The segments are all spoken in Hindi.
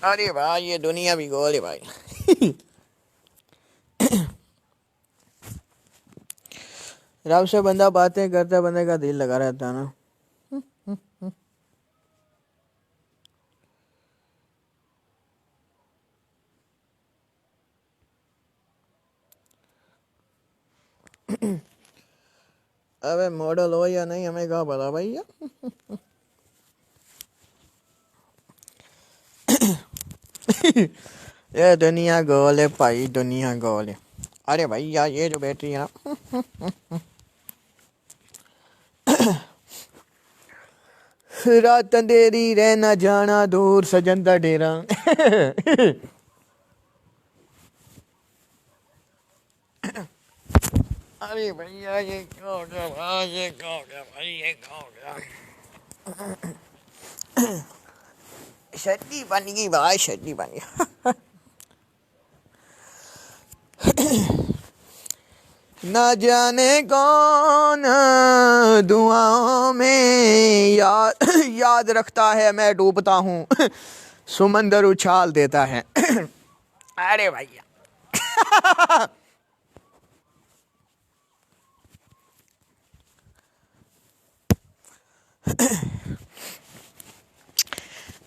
अरे भाई ये दुनिया भी गोल है भाई। रब से बंदा बातें करता, बंदे का दिल लगा रहता है ना। अबे मॉडल हो या नहीं हमें क्या पता भैया। ये दुनिया गोल है भाई, दुनिया गोल है। अरे भैया ये जो बैटरी है ना, रात अंधेरी रहना जाना दूर सजन दा डेरा। अरे भैया ये क्या हो गया भाई, ये क्या हो गया भाई, ये क्या हो गया। शर्टी बन गई भाई, शर्टी बन गई। ना जाने कौन दुआओं में याद याद रखता है, मैं डूबता हूँ समंदर उछाल देता है। अरे भैया।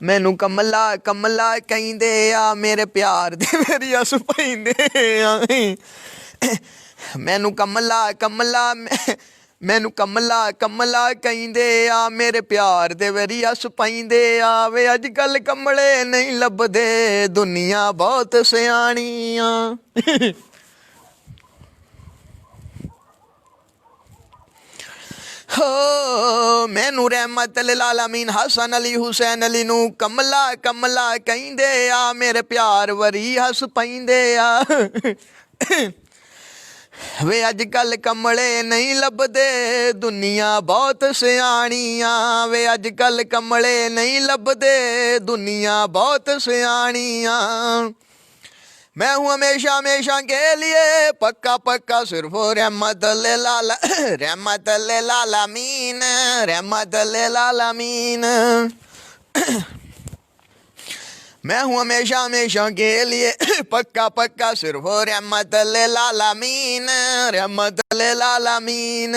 मैनू कमला कमला कहिंदे आ मेरे प्यार दे मेरी हस पैंदे आ। मैनू कमला कमला मैनू कमला कमला कहिंदे आ मेरे प्यार दे वेरी हस पैंदे आ। वे अजकल कमले नहीं लभदे दुनिया बहुत सियाणी आ। हो मैनू रहमत लिल आलमीन हसन अली हुसैन अली नू कमला कमला कहिंदे आ मेरे प्यार वरी हस पैंदे आ। वे अजकल कमले नहीं लभदे दुनिया बहुत सियाणी आ। वे अजकल कमले नहीं लभदे दुनिया बहुत सियाणी आ। मैं हूँ हमेशा हमेशा के लिए पक्का पक्का सिर्फ रहमत लिल रहमत लिल आलमीन, रहमत लिल आलमीन। मैं हूँ हमेशा हमेशा के लिए पक्का पक्का सिर्फ रहमत लिल आलमीन, रहमत लिल आलमीन।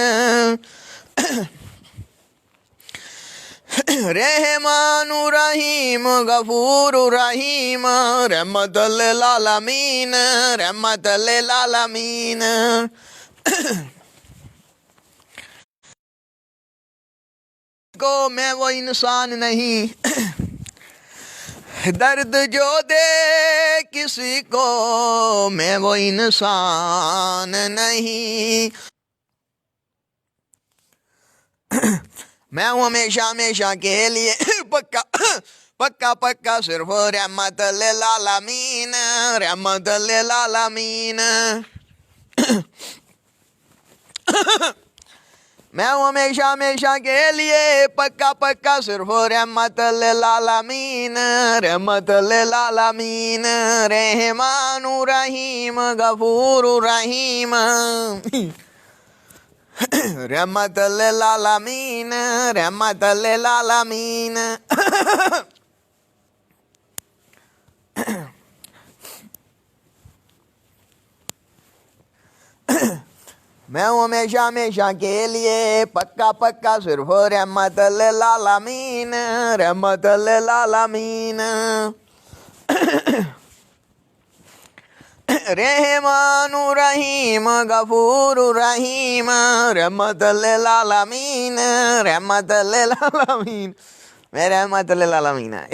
रहमानु रहीम गफूर रहीम, रहमत लिल आलमीन, रहमत लिल आलमीन। को मैं वो इंसान नहीं दर्द जो दे किसी को, मैं वो इंसान नहीं। मैं हूँ हमेशा हमेशा के लिए पक्का पक्का पक्का सिर्फ रहमत लिल आलमीन, रहमत लिल आलमीन। मैं हूँ हमेशा हमेशा के लिए पक्का पक्का सिर्फ रहमत लिल आलमीन, रहमत लिल आलमीन। रहमानु रहीम गफूर रहीम, रहमत लिल आलमीन, रहमत लिल आलमीन। मैं हूँ हमेशा हमेशा के लिए पक्का पक्का सिर्फ रहमत लिल आलमीन, रहमत लिल आलमीन। रहमानु रहीम गफूर रहीम, रहमत लिल आलमीन, रहमत लिल आलमीन। मैं रहमत लिल आलमीन है।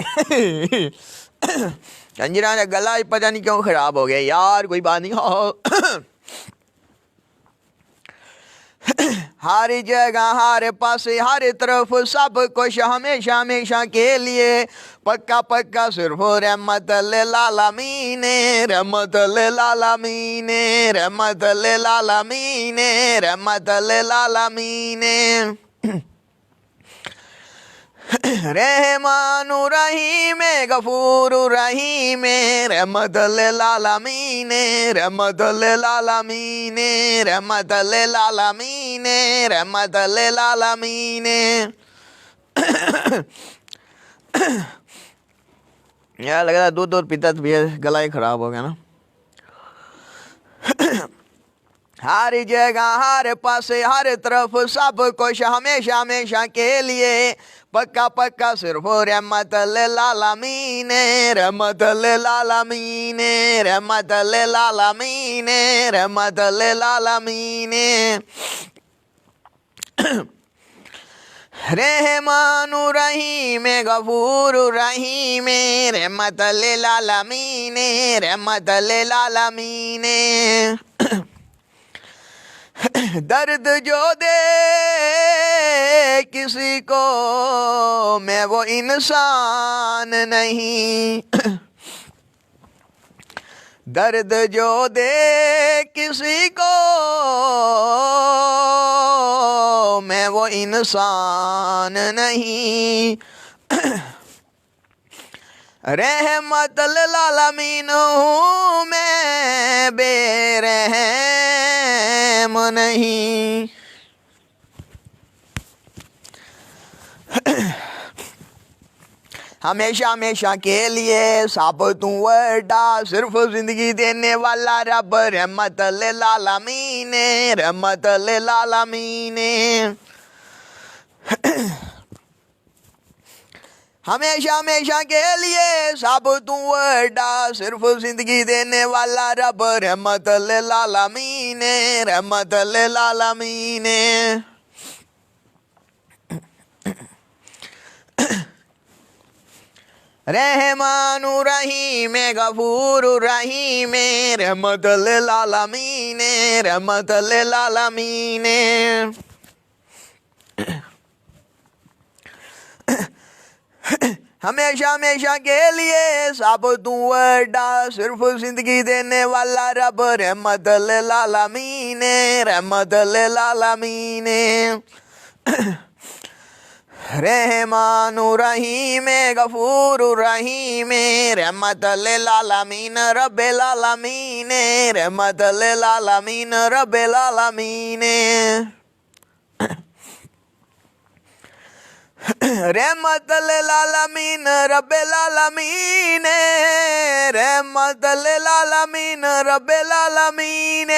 कंजरा का गला ही पता नहीं क्यों खराब हो गया यार, कोई बात नहीं हो। हर जगह हर पासे हर तरफ सब कुछ हमेशा हमेशा के लिए पक्का पक्का सिर्फ रहमत लिल आलमीन, रहमत लिल आलमीन, रहमत लिल आलमीन, रहमत लिल आलमीन। रहमानु रहीम गफूर रहीम, रहमत लिल आलमीन, रहमत लिल आलमीन, रहमत लिल आलमीन, रहमत लिल आलमीन। यार लग रहा है दूध दूध पीता तो भी गला ही खराब हो गया ना। हर जगह हर पासे हर तरफ सब कुछ हमेशा हमेशा के लिए पक्का पक्का सिर्फ रहमत लिल्लामीन रहमत लिल्लामीन रहमत लिल्लामीन रहमत लिल्लामीन। रहमानु रहीम गफूर रहीम रहमत लिल्लामीन रहमत लिल्लामीन। दर्द जो दे किसी को मैं वो इंसान नहीं, दर्द जो दे किसी को मैं वो इंसान नहीं। रहमत लिल्लामीन हूँ मैं बेरहम नहीं। हमेशा हमेशा के लिए सब तू वड्डा सिर्फ जिंदगी देने वाला रब रहमत लिल्लामीन रहमत लिल्लामीन। हमेशा हमेशा के लिए सब तू वड्डा सिर्फ जिंदगी देने वाला रब रहमत लिल्लामीन रहमत लिल्लामीन। रहमानु रहीम गफूर रहीम रहमत लिल्लामीन रहमत लिल्लामीन। हमेशा हमेशा के लिए सब तू वड्डा सिर्फ जिंदगी देने वाला रब रहमत लिल्लामीन रहमत लिल्लामीन। रहमानु रहीम गफूर रहीम रहमत लिल्लामीन रब्बिल आलमीन रहमत लिल्लामीन रब्बिल आलमीन। रहमत लिल्लामीन रब्बिल आलमीन रहमत लिल्लामीन रब्बिल आलमीन।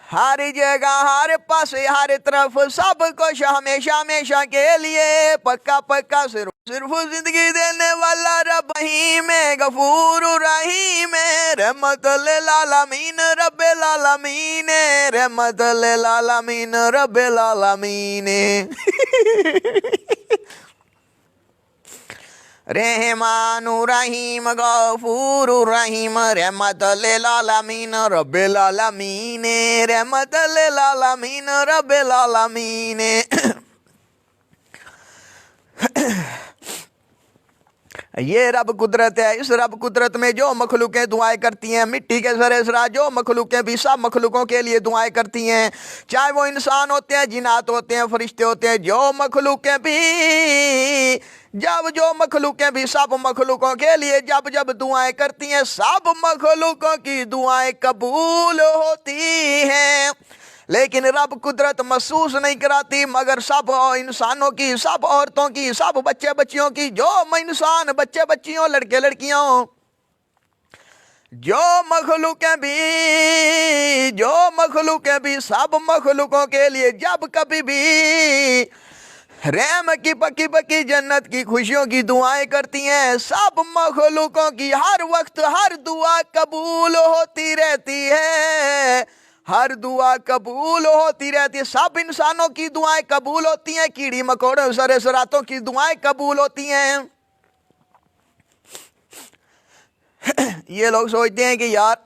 हर जगह हर पासे हर तरफ सब कुछ हमेशा हमेशा के लिए पक्का पक्का सिर्फ जिंदगी देने वाला रब रहीम गफूर रहीम रहमत लिल्लामीन रब्बिल आलमीन रहमत लिल्लामीन रब्बिल आलमीन। रहमानु रहीम गफूर रहीम रहमत लिल्लामीन रब्बिल आलमीन रहमत लिल्लामीन रब्बिल आलमीन। ये रब कुदरत है। इस रब कुदरत में जो मखलूकें दुआएं करती हैं, मिट्टी के सरेसरा जो मखलूकें भी सब मखलूकों के लिए दुआएं करती हैं, चाहे वो इंसान होते हैं, जिन्नात होते हैं, फरिश्ते होते हैं, जो मखलूकें भी जो मखलूकें भी सब मखलूकों के लिए जब जब दुआएं करती हैं, सब मखलूकों की दुआएं कबूल होती हैं। लेकिन रब कुदरत महसूस नहीं कराती, मगर सब इंसानों की, सब औरतों की, सब बच्चे बच्चियों की, जो इंसान बच्चे बच्चियों लड़के लड़कियों जो मखलूकें भी सब मखलूकों के लिए जब कभी भी रहम की पक्की पक्की जन्नत की खुशियों की दुआएं करती हैं, सब मखलूकों की हर वक्त हर दुआ कबूल होती रहती है, हर दुआ कबूल होती रहती है। सब इंसानों की दुआएं कबूल होती हैं, कीड़ी मकोड़ों सरेसरातों की दुआएं कबूल होती हैं। ये लोग सोचते हैं कि यार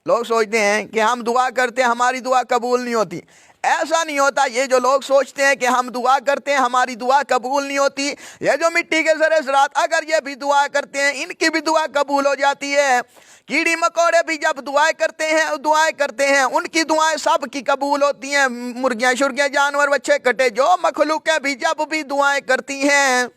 लोग सोचते हैं कि हम दुआ करते हैं हमारी दुआ कबूल नहीं होती। ऐसा नहीं होता। ये जो लोग सोचते हैं कि हम दुआ करते हैं हमारी दुआ कबूल नहीं होती, ये जो मिट्टी के सरेसरात अगर ये भी दुआ करते हैं इनकी भी दुआ कबूल हो जाती है। कीड़ी मकोड़े भी जब दुआएं करते हैं उनकी दुआएं सब की कबूल होती हैं। मुर्गियां शुर्गियां जानवर बच्चे कटे जो मखलूकें भी जब भी दुआएं करती हैं,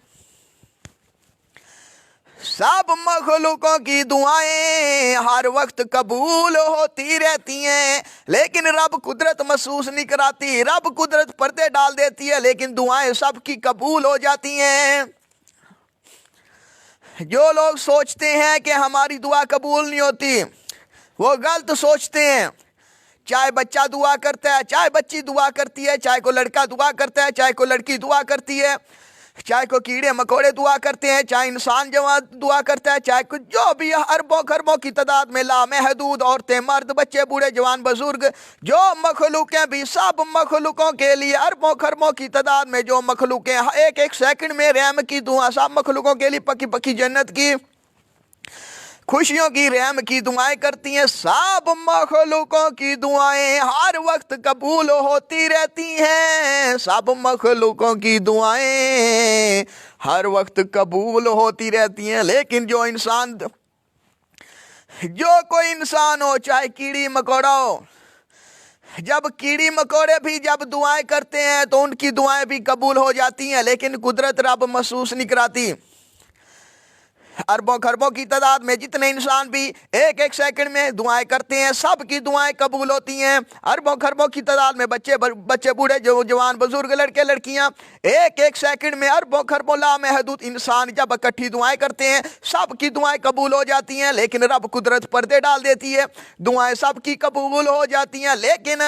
सब मखलूकों की दुआएं हर वक्त कबूल होती रहती हैं। लेकिन रब कुदरत महसूस नहीं कराती, रब कुदरत पर्दे डाल देती है, लेकिन दुआएं सबकी कबूल हो जाती हैं। जो लोग सोचते हैं कि हमारी दुआ कबूल नहीं होती, वो गलत सोचते हैं। चाहे बच्चा दुआ करता है, चाहे बच्ची दुआ करती है, चाहे को लड़का दुआ करता है, चाहे को लड़की दुआ करती है, चाहे को कीड़े मकोड़े दुआ करते हैं, चाहे इंसान जवान दुआ करता है, चाहे कुछ जो भी अरबों खरबों की तादाद में लामहदूद औरतें, मर्द, बच्चे, बूढ़े, जवान, बुजुर्ग, जो मखलूकें भी, सब मखलूकों के लिए अरबों खरबों की तादाद में जो मखलूकें एक एक सेकंड में रहम की दुआ, सब मखलूकों के लिए पक्की पक्की जन्नत की खुशियों की रहम की दुआएं करती हैं। सब मखलूकों की दुआएं हर वक्त कबूल होती रहती हैं। सब मखलूकों की दुआएं हर वक्त कबूल होती रहती हैं। लेकिन जो कोई इंसान हो, चाहे कीड़ी मकोड़ा हो, जब कीड़ी मकोड़े भी जब दुआएं करते हैं तो उनकी दुआएं भी कबूल हो जाती हैं, लेकिन कुदरत रब महसूस नहीं कराती। अरबों खरबों की तादाद में जितने इंसान भी एक एक सेकंड में दुआएं करते हैं, सब की दुआएं कबूल होती हैं। अरबों खरबों की तादाद में बच्चे बूढ़े, जवान, बुजुर्ग, लड़के लड़कियां, एक एक सेकंड में अरबों खरबों लामहदूद इंसान जब इकट्ठी दुआएं करते हैं, सब की दुआएं कबूल हो जाती हैं। लेकिन रब कुदरत पर्दे डाल देती है, दुआएं सबकी कबूल हो जाती हैं। लेकिन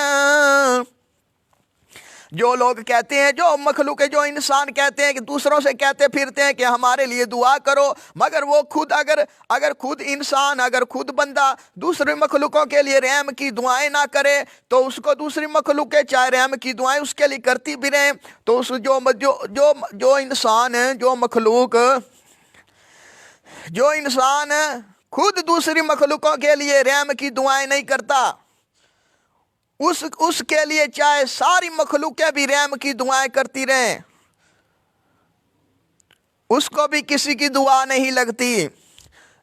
जो लोग कहते हैं, जो मखलूक है, जो इंसान कहते हैं कि दूसरों से कहते फिरते हैं कि हमारे लिए दुआ करो, मगर वो खुद अगर खुद इंसान, अगर खुद बंदा दूसरे मखलूकों के लिए रहम की दुआएं ना करे तो उसको दूसरी मखलूक चाहे रहम की दुआएं उसके लिए करती भी रहें, तो उस जो इंसान है, जो मखलूक, जो इंसान खुद दूसरी मखलूकों के लिए रहम की दुआएं नहीं करता, उसके लिए चाहे सारी मखलूकें भी रहम की दुआएं करती रहें, उसको भी किसी की दुआ नहीं लगती।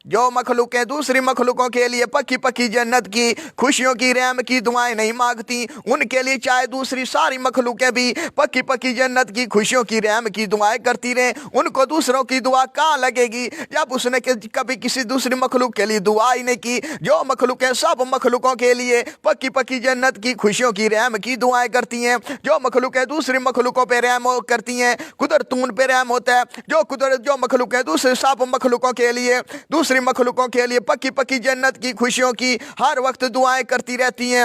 जो मखलूकें दूसरी मखलूकों के लिए पक्की पक्की जन्नत की खुशियों की रहम की दुआएं नहीं मांगती, उनके लिए चाहे दूसरी सारी मखलूकें भी पक्की पक्की जन्नत की खुशियों की रहम की दुआएं करती रहें, उनको दूसरों की दुआ कहाँ लगेगी जब उसने कभी किसी दूसरी मखलूक के लिए दुआ ही नहीं की। जो मखलूकें सब मखलूकों के लिए पक्की पक्की जन्नत की खुशियों की रहम की दुआएं करती हैं, जो मखलूकें दूसरी मखलूकों पर रहम करती हैं, कुदरतून पे रहम होता है, जो मखलूकें दूसरे सब मखलूकों के लिए, दूसरी मखलूकों के लिए पक्की पक्की जन्नत की खुशियों की हर वक्त दुआएं करती रहती हैं,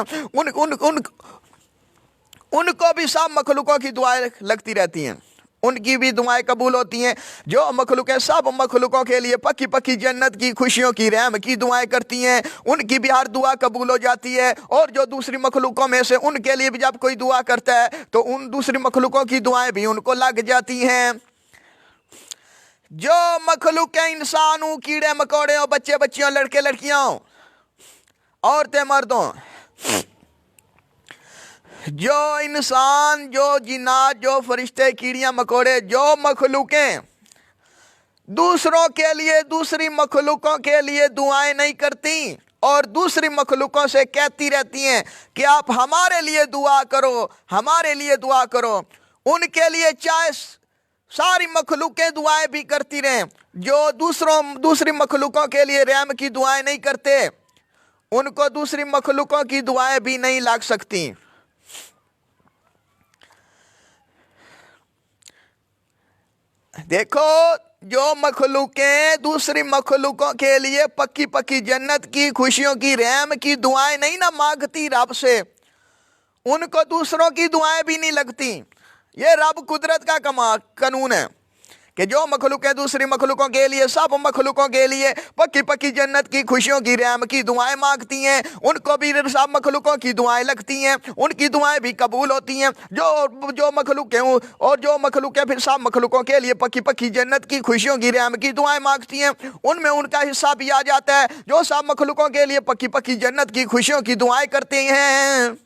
उनको भी सब मखलूकों की दुआएं लगती रहती हैं, उनकी भी दुआएं कबूल होती हैं। जो मखलूकें सब मखलूकों के लिए पक्की पक्की जन्नत की खुशियों की रहम की दुआएं करती हैं, उनकी भी हर दुआ कबूल हो जाती है। और जो दूसरी मखलूकों में से उनके लिए भी जब कोई दुआ करता है तो उन दूसरी मखलूकों की दुआएं भी उनको लग जाती हैं। जो मखलूक इंसान हो, कीड़े मकोड़े हो, बच्चे बच्चियों, लड़के लड़कियां हो, औरतें मर्दों, जो इंसान, जो जिन्नात, जो फरिश्ते, कीड़ियां मकोड़े, जो मखलूकें दूसरों के लिए, दूसरी मखलूकों के लिए दुआएं नहीं करती और दूसरी मखलूकों से कहती रहती हैं कि आप हमारे लिए दुआ करो, हमारे लिए दुआ करो, उनके लिए चाहे सारी मखलूकें दुआएं भी करती रहें, जो दूसरी मखलूकों के लिए रहम की दुआएं नहीं करते, उनको दूसरी मखलूकों की दुआएं भी नहीं लग सकती। देखो, जो मखलूकें दूसरी मखलूकों के लिए पक्की पक्की जन्नत की खुशियों की रहम की दुआएं नहीं ना मांगती रब से, उनको दूसरों की दुआएं भी नहीं लगती। ये रब कुदरत का कानून है कि जो मखलूकें दूसरी मखलूकों के लिए, सब मखलूकों के लिए पक्की पक्की जन्नत की खुशियों की रहम की दुआएं मांगती हैं, उनको भी सब मखलूकों की दुआएं लगती हैं, उनकी दुआएं भी कबूल होती हैं। जो मखलूकें और जो मखलूकें फिर सब मखलूकों के लिए पक्की पक्की जन्नत की खुशियों की रहम की दुआएं मांगती हैं, उनमें उनका हिस्सा भी आ जाता है। जो सब मखलूकों के लिए पक्की पक्की जन्नत की खुशियों की दुआएं करते हैं,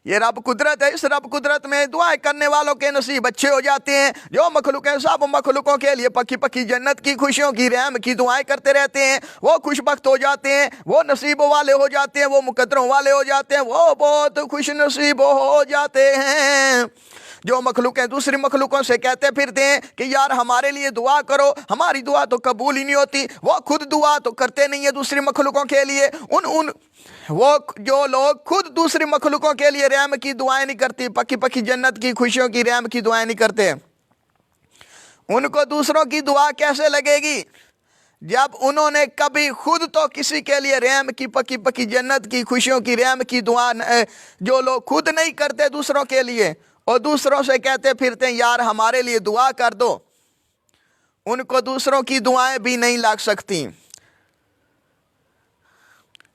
ये रब कुदरत है। इस रब कुदरत में दुआएं करने वालों के नसीब अच्छे हो जाते हैं। जो मखलूक हैं, सब मखलूकों के लिए पक्की पक्की जन्नत की खुशियों की रहम की दुआएं करते रहते हैं, वो खुशबख्त हो जाते हैं, वो नसीबों वाले हो जाते हैं, वो मुकद्दरों वाले हो जाते हैं, वो बहुत खुश नसीब हो जाते हैं। जो मखलूक हैं दूसरी मखलूकों से कहते फिरते हैं कि यार हमारे लिए दुआ करो, हमारी दुआ तो कबूल ही नहीं होती, वो खुद दुआ तो करते नहीं है दूसरी मखलूकों के लिए। वो जो लोग खुद दूसरी मखलूकों के लिए रहम की दुआएं नहीं करती, पक्की पक्की जन्नत की खुशियों की रहम की दुआएं नहीं करते, उनको दूसरों की दुआ कैसे लगेगी जब उन्होंने कभी खुद तो किसी के लिए रहम की, पक्की पक्की जन्नत की, खुशियों की, रहम की दुआ जो लोग खुद नहीं करते दूसरों के लिए और दूसरों से कहते फिरते हैं यार हमारे लिए दुआ कर दो, उनको दूसरों की दुआएं भी नहीं लग सकती।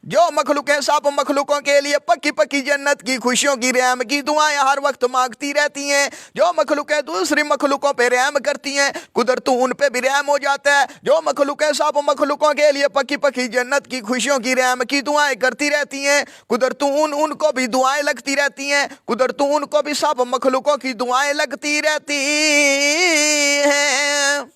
जो मखलूकें सब मखलूकों के लिए पक्की पक्की जन्नत की, खुशियों की, रहम की दुआएं हर वक्त मांगती रहती हैं। जो मखलूकें दूसरी मखलूकों पे रहम करती हैं, कुदरत उन पे भी रहम हो जाता है। जो मखलूकें सब मखलूकों के लिए पक्की पक्की जन्नत की, खुशियों की, रहम की दुआएं करती रहती हैं, कुदरत उनको भी दुआएं लगती रहती हैं। कुदरत उनको भी सब मखलूकों की दुआएं लगती रहती हैं।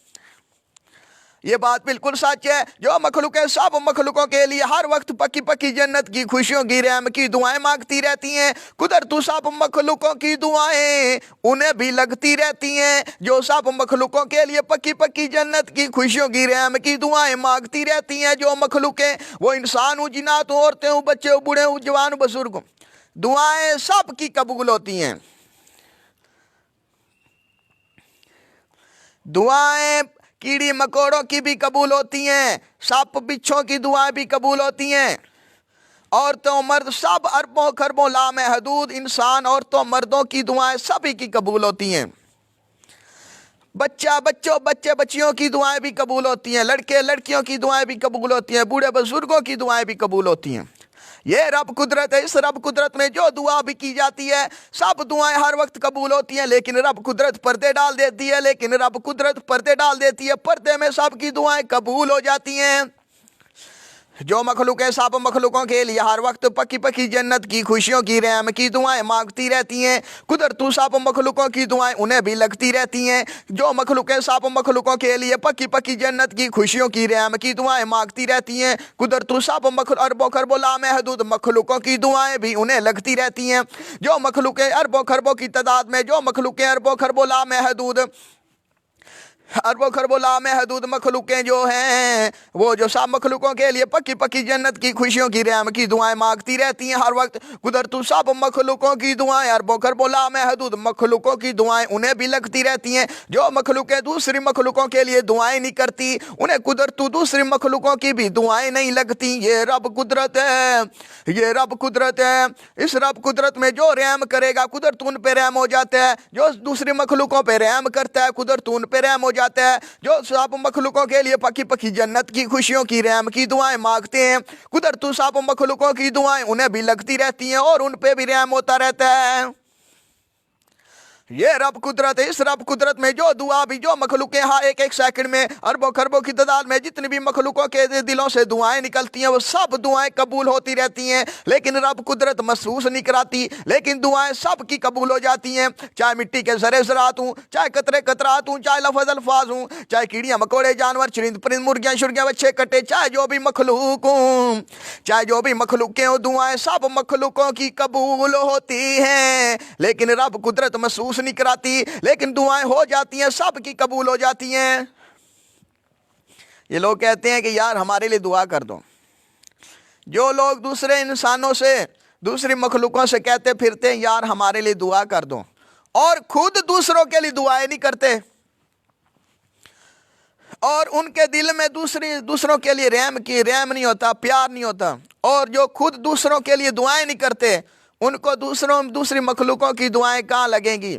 ये बात बिल्कुल सच है। जो मखलूकें सब मखलूकों के लिए हर वक्त पक्की पक्की जन्नत की, खुशियों की, रहम की दुआएं मांगती रहती हैं, कुदरत सब मखलूकों की दुआएं उन्हें भी लगती रहती हैं। जो सब मखलूकों के लिए पक्की पक्की जन्नत की, खुशियों की, रहम की दुआएं मांगती रहती हैं। जो मखलूकें, वो इंसान हो, जिन्नात हो, औरतें हो, बच्चे हो, बूढ़े हो, जवान हो, बुजुर्ग हो, दुआएं सब की कबूल होती हैं। दुआएं कीड़ी मकोड़ों की भी कबूल होती हैं, सांप बिच्छों की दुआएं भी कबूल होती हैं। औरतों मर्द सब अरबों खरबों लामहदूद इंसान, औरतों मर्दों की दुआएं सभी की कबूल होती हैं। बच्चे बच्चियों की दुआएं भी कबूल होती हैं, लड़के लड़कियों की दुआएं भी कबूल होती हैं, बूढ़े बुजुर्गों की दुआएं भी कबूल होती हैं। ये रब कुदरत है। इस रब कुदरत में जो दुआ भी की जाती है, सब दुआएं हर वक्त कबूल होती हैं, लेकिन रब कुदरत पर्दे डाल देती है। पर्दे में सबकी दुआएं कबूल हो जाती हैं। जो मखलूकें सब मखलूकों के लिए हर वक्त पक्की पक्की जन्नत की, खुशियों की, रहम की दुआएं मांगती रहती हैं, कुदरत सब मखलूकों की दुआएं उन्हें भी लगती रहती हैं। जो मखलूकें सब मखलूकों के लिए पक्की पक्की जन्नत की, खुशियों की, रहम की दुआएं मांगती रहती हैं, कुदरत सब अरबों खरबों लामहदूद मखलूकों की दुआएं भी उन्हें लगती रहती हैं। जो मखलूकें अरबों खरबों की तादाद में, जो मखलूकें अरबों खरबों लामहदूद मखलूकें जो हैं, वो जो सब मखलूकों के लिए पक्की पक्की जन्नत की, खुशियों की, रहम की दुआएं मांगती रहती हैं हर वक्त। कुदरत सब मखलूकों की दुआएं, अरबों खरबों लामहदूद मखलूकों की दुआएं उन्हें भी लगती रहती हैं। जो मखलूकें दूसरी मखलूकों के लिए दुआएं नहीं करती, उन्हें कुदरत दूसरी मखलूकों की भी दुआएं नहीं लगती। ये रब कुदरत है, ये रब कुदरत है। इस रब कुदरत में जो रहम करेगा, कुदरत उन पे रहम हो जाता है। जो दूसरी मखलूकों पे रहम करता है, कुदरत उन पे रहम हो जाता है। जो सब मखलूकों के लिए पक्की पक्की जन्नत की, खुशियों की, रहम की दुआएं मांगते हैं, कुदरत सब मखलूकों की दुआएं उन्हें भी लगती रहती हैं और उन पे भी रहम होता रहता है। ये रब कुदरत है। इस रब कुदरत में जो दुआ भी, जो मखलूकें हाँ एक एक सेकंड में अरबों खरबों की तादाद में जितनी भी मखलूकों के दिलों से दुआएं निकलती हैं, वो सब दुआएं कबूल होती रहती हैं। लेकिन रब कुदरत महसूस नहीं कराती, लेकिन दुआएं सब की कबूल हो जाती हैं। चाहे मिट्टी के ज़रे ज़रात हूँ, चाहे कतरे कतरात हूँ, चाहे लफज अल्फाज हूँ, चाहे कीड़ियाँ मकोड़े, जानवर, चरिंद परिंद, मुर्गियाँ शुर्गियाँ, बच्चे कटे, चाहे जो भी मखलूक हूँ, चाहे जो भी मखलूकें हो, दुआएं सब मखलूकों की कबूल होती हैं। लेकिन रब कुदरत महसूस नहीं कराती, लेकिन दुआएं हो जाती हैं, सब की कबूल हो जाती हैं। ये लोग कहते हैं कि यार हमारे लिए दुआ कर दो। जो लोग दूसरे इंसानों से, दूसरी मखलूकों से कहते फिरते हैं यार हमारे लिए दुआ कर दो, और खुद दूसरों के लिए दुआएं नहीं करते, और उनके दिल में दूसरों के लिए रहम नहीं होता, प्यार नहीं होता, और जो खुद दूसरों के लिए दुआएं नहीं करते, उनको दूसरी मखलूकों की दुआएं कहाँ लगेंगी।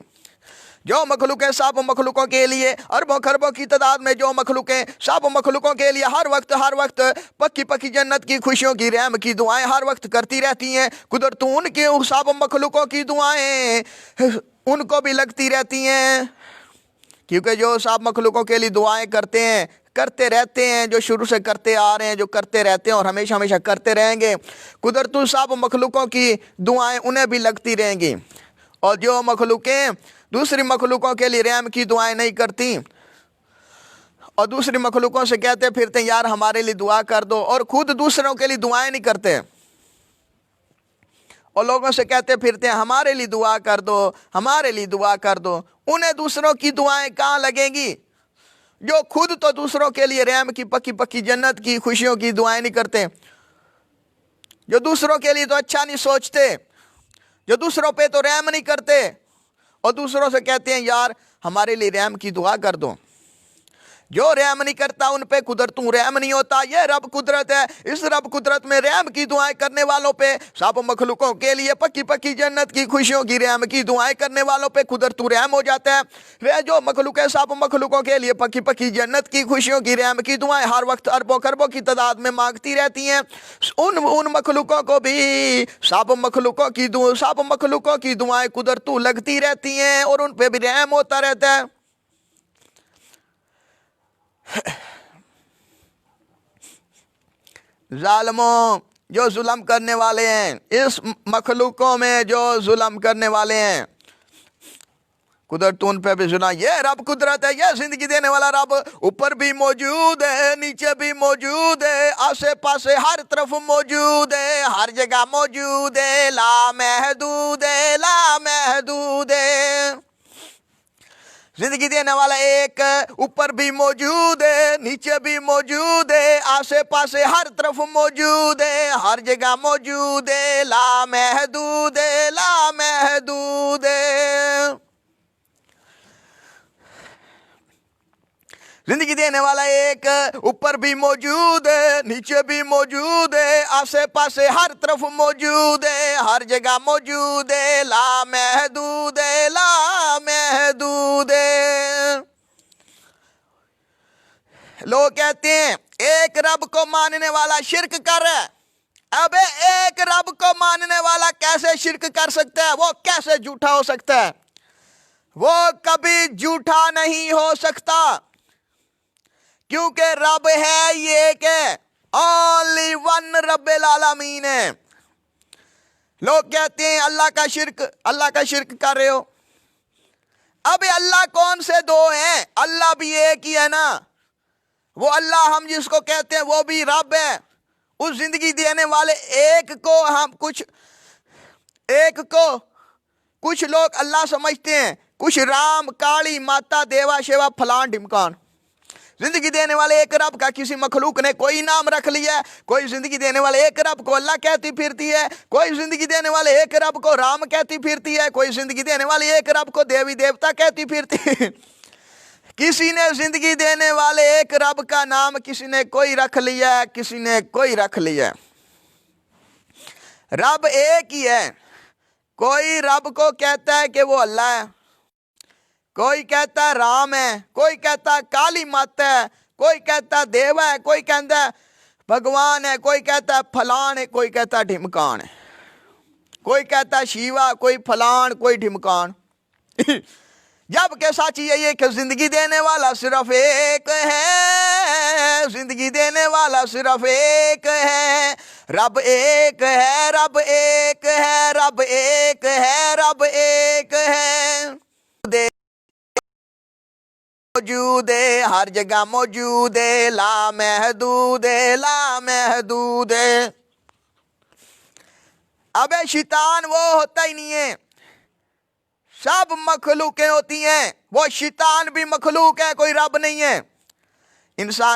जो मखलूकें सब मखलूकों के लिए अरबों खरबों की तादाद में, जो मखलूकें सब मखलूकों के लिए हर वक्त पक्की पक्की जन्नत की, खुशियों की, रहम की दुआएं हर वक्त करती रहती हैं, कुदरत उनके सब मखलूकों की दुआएं उनको भी लगती रहती हैं। क्योंकि जो सब मखलूकों के लिए दुआएं करते रहते हैं, जो शुरू से करते आ रहे हैं, जो करते रहते हैं और हमेशा हमेशा करते रहेंगे, कुदरत सब मखलूकों की दुआएं उन्हें भी लगती रहेंगी। और जो मखलूकें दूसरी मखलूकों के लिए रहम की दुआएं नहीं करती और दूसरी मखलूकों से कहते फिरते यार हमारे लिए दुआ कर दो, और खुद दूसरों के लिए दुआएं नहीं करते, और लोगों से कहते फिरते हैं हमारे लिए दुआ कर दो, हमारे लिए दुआ कर दो, उन्हें दूसरों की दुआएं कहाँ लगेंगी। जो खुद तो दूसरों के लिए रहम की, पक्की पक्की जन्नत की, खुशियों की दुआएं नहीं करते, जो दूसरों के लिए तो अच्छा नहीं सोचते, जो दूसरों पे तो रहम नहीं करते, और दूसरों से कहते हैं यार हमारे लिए रहम की दुआ कर दो। जो रहम नहीं करता उन पे कुदरतों रहम नहीं होता। ये रब कुदरत है। इस रब कुदरत में रहम की दुआएं करने वालों पे, सब मखलूकों के लिए पक्की पक्की जन्नत की खुशियों की रहम की दुआएं करने वालों पे कुदरतों रहम हो जाता है। वे जो मखलूक है, सब मखलूकों के लिए पक्की पक्की जन्नत की खुशियों की रहम की दुआएं हर वक्त अरबों खरबों की तादाद में मांगती रहती हैं। उन मखलूकों को भी सब मखलूकों की दुआएं कुदरतों लगती रहती हैं और उन पे भी रहम होता रहता है। जालिमों, जो जुल्म करने वाले हैं, इस मखलूकों में जो जुल्म करने वाले हैं, कुदरत उन पे भी सुना। ये रब कुदरत है, ये जिंदगी देने वाला रब ऊपर भी मौजूद है, नीचे भी मौजूद है, आसे पासे हर तरफ मौजूद है, हर जगह मौजूद है, लामहदूद है, लामहदूद है। जिंदगी देने वाला एक ऊपर भी मौजूद है, नीचे भी मौजूद है, आसे पासे हर तरफ मौजूद है, हर जगह मौजूद है, लामहदूद है, लामहदूद है। जिंदगी देने वाला एक ऊपर भी मौजूद है, नीचे भी मौजूद है, आसे पासे हर तरफ मौजूद है, हर जगह मौजूद है, लामहदूद है, लामहदूद है। लोग कहते हैं एक रब को मानने वाला शिर्क कर रहा है। अबे एक रब को मानने वाला कैसे शिर्क कर सकता है? वो कैसे झूठा हो सकता है? वो कभी झूठा नहीं हो सकता, क्योंकि रब है ये के ओनली वन रब्बिल आलमीन है। लोग कहते हैं अल्लाह का शिर्क कर रहे हो। अब अल्लाह कौन से दो हैं? अल्लाह भी एक ही है ना। वो अल्लाह हम जिसको कहते हैं वो भी रब है। उस जिंदगी देने वाले एक को कुछ लोग अल्लाह समझते हैं, कुछ राम, काली माता, देवा शेवा, फलान ढिमकान। जिंदगी देने वाले एक रब का किसी मखलूक ने कोई नाम रख लिया है। कोई जिंदगी देने वाले एक रब को अल्लाह कहती फिरती है, कोई जिंदगी देने वाले एक रब को राम कहती फिरती है, कोई जिंदगी देने वाले एक रब को देवी देवता कहती फिरती है। किसी ने जिंदगी देने वाले एक रब का नाम किसी ने कोई रख लिया है, किसी ने कोई रख लिया है। रब एक ही है। कोई रब को कहता है कि वो अल्लाह है, कोई कहता है राम है, कोई कहता है काली माता है, कोई कहता है देवा है, कोई कहता है भगवान है, कोई कहता है फलान है, कोई कहता है ढिमकान है, कोई कहता है शिवा, कोई फलान, कोई ढिमकान। जबकि सच यही है कि जिंदगी देने वाला सिर्फ एक है, जिंदगी देने वाला सिर्फ एक है। रब एक है, रब एक है, रब एक है, रब एक है। मौजूद है, हर जगह मौजूद है, लामहदूद है, लामहदूद है। अबे शैतान वो होता ही नहीं है, सब मखलूकें होती हैं। वो शैतान भी मखलूक है, कोई रब नहीं है। इंसान